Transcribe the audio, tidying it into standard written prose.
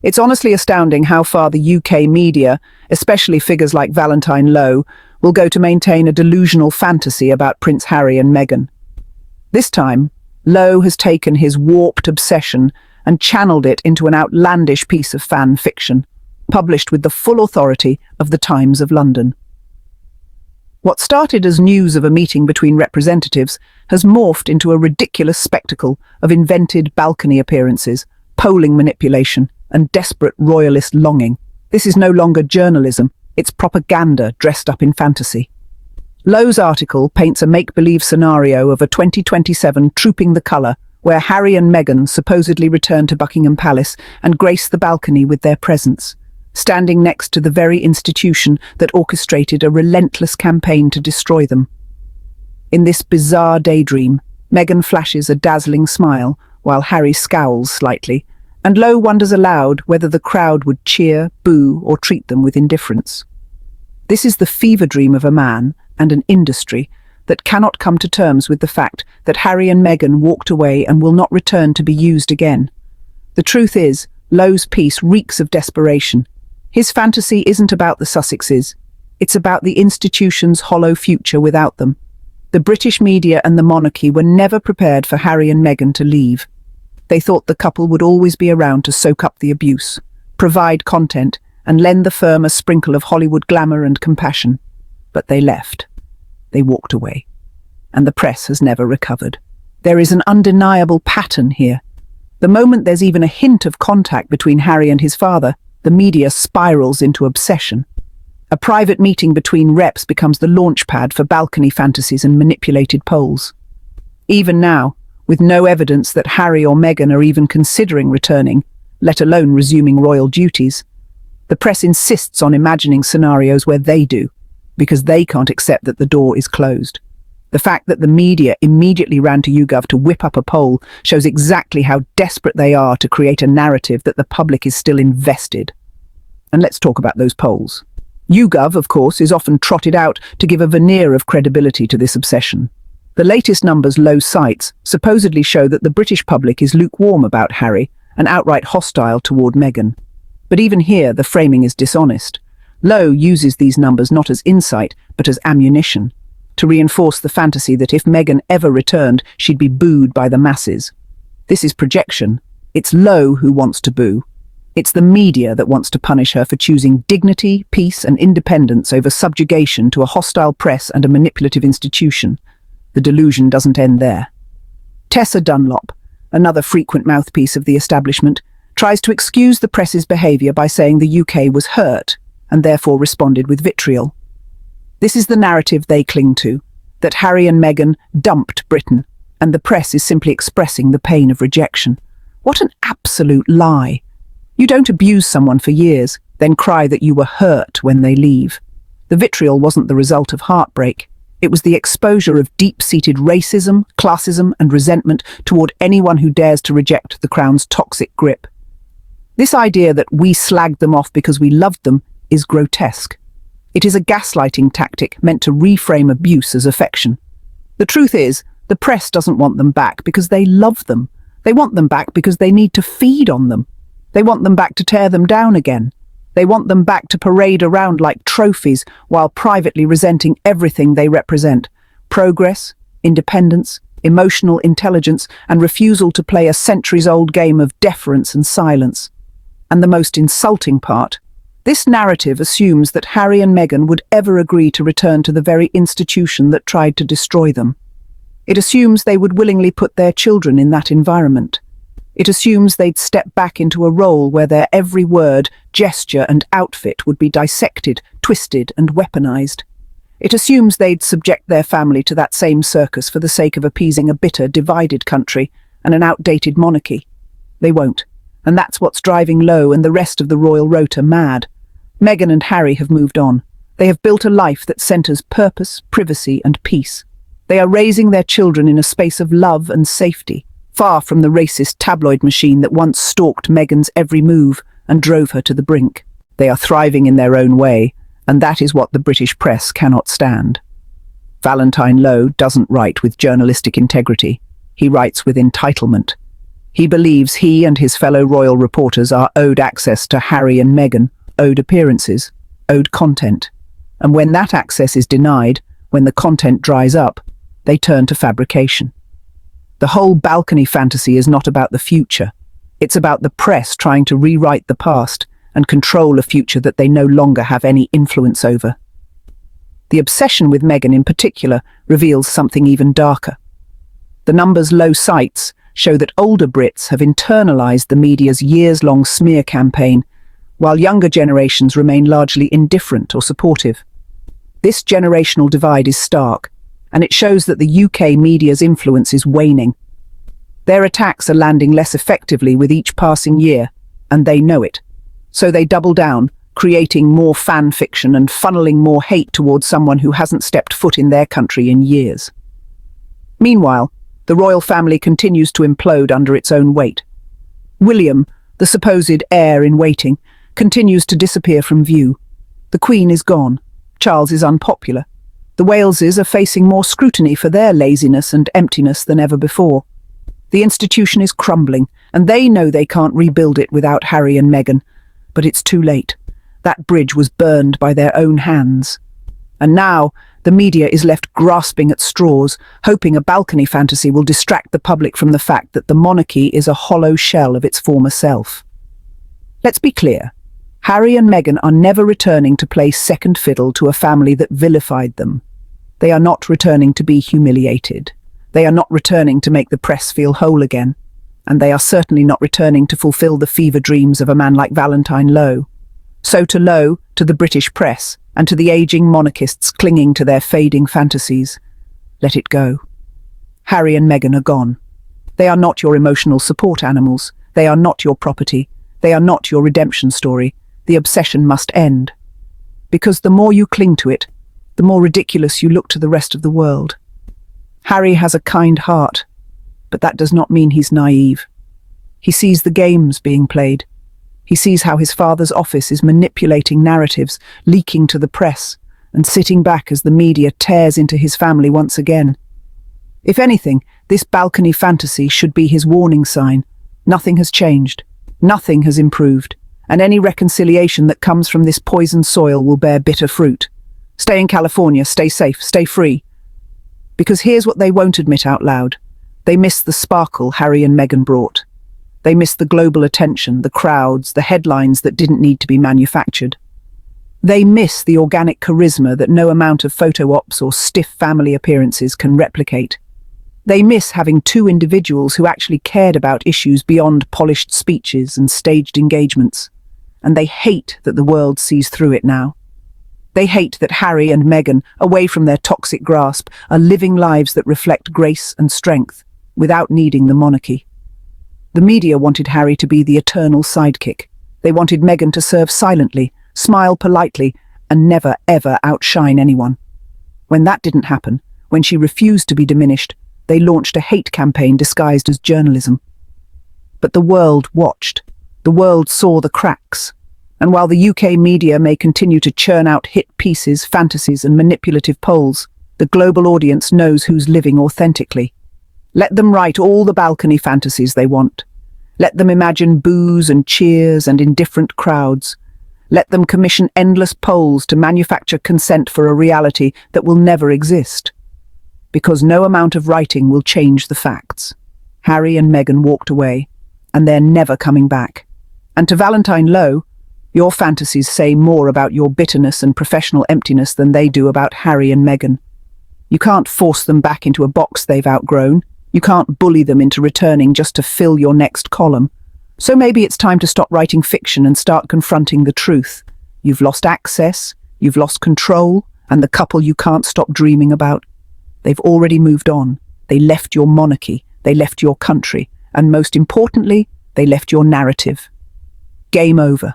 It's honestly astounding how far the UK media, especially figures like Valentine Lowe, will go to maintain a delusional fantasy about Prince Harry and Meghan. This time, Lowe has taken his warped obsession and channeled it into an outlandish piece of fan fiction, published with the full authority of the Times of London. What started as news of a meeting between representatives has morphed into a ridiculous spectacle of invented balcony appearances, polling manipulation, and desperate royalist longing. This is no longer journalism, it's propaganda dressed up in fantasy. Lowe's article paints a make-believe scenario of a 2027 Trooping the Colour, where Harry and Meghan supposedly return to Buckingham Palace and grace the balcony with their presence, standing next to the very institution that orchestrated a relentless campaign to destroy them. In this bizarre daydream, Meghan flashes a dazzling smile, while Harry scowls slightly, and Lowe wonders aloud whether the crowd would cheer, boo, or treat them with indifference. This is the fever dream of a man and an industry that cannot come to terms with the fact that Harry and Meghan walked away and will not return to be used again. The truth is, Lowe's piece reeks of desperation. His fantasy isn't about the Sussexes, it's about the institution's hollow future without them. The British media and the monarchy were never prepared for Harry and Meghan to leave. They thought the couple would always be around to soak up the abuse, provide content, and lend the firm a sprinkle of Hollywood glamour and compassion. But they left. They walked away. And the press has never recovered. There is an undeniable pattern here. The moment there's even a hint of contact between Harry and his father, the media spirals into obsession. A private meeting between reps becomes the launchpad for balcony fantasies and manipulated polls. Even now, with no evidence that Harry or Meghan are even considering returning, let alone resuming royal duties, the press insists on imagining scenarios where they do, because they can't accept that the door is closed. The fact that the media immediately ran to YouGov to whip up a poll shows exactly how desperate they are to create a narrative that the public is still invested. And let's talk about those polls. YouGov, of course, is often trotted out to give a veneer of credibility to this obsession. The latest numbers Lowe cites supposedly show that the British public is lukewarm about Harry and outright hostile toward Meghan. But even here, the framing is dishonest. Lowe uses these numbers not as insight, but as ammunition, to reinforce the fantasy that if Meghan ever returned, she'd be booed by the masses. This is projection. It's Lowe who wants to boo. It's the media that wants to punish her for choosing dignity, peace, and independence over subjugation to a hostile press and a manipulative institution. The delusion doesn't end there. Tessa Dunlop, another frequent mouthpiece of the establishment, tries to excuse the press's behaviour by saying the UK was hurt and therefore responded with vitriol. This is the narrative they cling to, that Harry and Meghan dumped Britain, and the press is simply expressing the pain of rejection. What an absolute lie! You don't abuse someone for years, then cry that you were hurt when they leave. The vitriol wasn't the result of heartbreak. It was the exposure of deep-seated racism, classism, and resentment toward anyone who dares to reject the Crown's toxic grip. This idea that we slagged them off because we loved them is grotesque. It is a gaslighting tactic meant to reframe abuse as affection. The truth is, the press doesn't want them back because they love them. They want them back because they need to feed on them. They want them back to tear them down again. They want them back to parade around like trophies while privately resenting everything they represent: progress, independence, emotional intelligence, and refusal to play a centuries-old game of deference and silence. And the most insulting part, this narrative assumes that Harry and Meghan would ever agree to return to the very institution that tried to destroy them. It assumes they would willingly put their children in that environment. It assumes they'd step back into a role where their every word, gesture, and outfit would be dissected, twisted, and weaponized. It assumes they'd subject their family to that same circus for the sake of appeasing a bitter, divided country and an outdated monarchy. They won't, and that's what's driving Lowe and the rest of the royal rota mad. Meghan and Harry have moved on. They have built a life that centres purpose, privacy, and peace. They are raising their children in a space of love and safety, far from the racist tabloid machine that once stalked Meghan's every move and drove her to the brink. They are thriving in their own way, and that is what the British press cannot stand. Valentine Lowe doesn't write with journalistic integrity. He writes with entitlement. He believes he and his fellow royal reporters are owed access to Harry and Meghan, owed appearances, owed content. And when that access is denied, when the content dries up, they turn to fabrication. The whole balcony fantasy is not about the future. It's about the press trying to rewrite the past and control a future that they no longer have any influence over. The obsession with Meghan in particular reveals something even darker. The numbers low sites show that older Brits have internalized the media's years-long smear campaign, while younger generations remain largely indifferent or supportive. This generational divide is stark, and it shows that the UK media's influence is waning. Their attacks are landing less effectively with each passing year, and they know it. So they double down, creating more fan fiction and funneling more hate towards someone who hasn't stepped foot in their country in years. Meanwhile, the royal family continues to implode under its own weight. William, the supposed heir-in-waiting, continues to disappear from view. The Queen is gone. Charles is unpopular. The Waleses are facing more scrutiny for their laziness and emptiness than ever before. The institution is crumbling, and they know they can't rebuild it without Harry and Meghan. But it's too late. That bridge was burned by their own hands. And now, the media is left grasping at straws, hoping a balcony fantasy will distract the public from the fact that the monarchy is a hollow shell of its former self. Let's be clear. Harry and Meghan are never returning to play second fiddle to a family that vilified them. They are not returning to be humiliated. They are not returning to make the press feel whole again. And they are certainly not returning to fulfill the fever dreams of a man like Valentine Lowe. So to Lowe, to the British press, and to the aging monarchists clinging to their fading fantasies, let it go. Harry and Meghan are gone. They are not your emotional support animals. They are not your property. They are not your redemption story. The obsession must end. Because the more you cling to it, the more ridiculous you look to the rest of the world. Harry has a kind heart, but that does not mean he's naive. He sees the games being played. He sees how his father's office is manipulating narratives, leaking to the press, and sitting back as the media tears into his family once again. If anything, this balcony fantasy should be his warning sign. Nothing has changed. Nothing has improved. And any reconciliation that comes from this poisoned soil will bear bitter fruit. Stay in California, stay safe, stay free. Because here's what they won't admit out loud. They miss the sparkle Harry and Meghan brought. They miss the global attention, the crowds, the headlines that didn't need to be manufactured. They miss the organic charisma that no amount of photo ops or stiff family appearances can replicate. They miss having two individuals who actually cared about issues beyond polished speeches and staged engagements. And they hate that the world sees through it now. They hate that Harry and Meghan, away from their toxic grasp, are living lives that reflect grace and strength, without needing the monarchy. The media wanted Harry to be the eternal sidekick. They wanted Meghan to serve silently, smile politely, and never, ever outshine anyone. When that didn't happen, when she refused to be diminished, they launched a hate campaign disguised as journalism. But the world watched. The world saw the cracks. And while the UK media may continue to churn out hit pieces, fantasies, and manipulative polls, the global audience knows who's living authentically. Let them write all the balcony fantasies they want. Let them imagine boos and cheers and indifferent crowds. Let them commission endless polls to manufacture consent for a reality that will never exist. Because no amount of writing will change the facts. Harry and Meghan walked away, and they're never coming back. And to Valentine Lowe, your fantasies say more about your bitterness and professional emptiness than they do about Harry and Meghan. You can't force them back into a box they've outgrown. You can't bully them into returning just to fill your next column. So maybe it's time to stop writing fiction and start confronting the truth. You've lost access, you've lost control, and the couple you can't stop dreaming about. They've already moved on. They left your monarchy, they left your country, and most importantly, they left your narrative. Game over.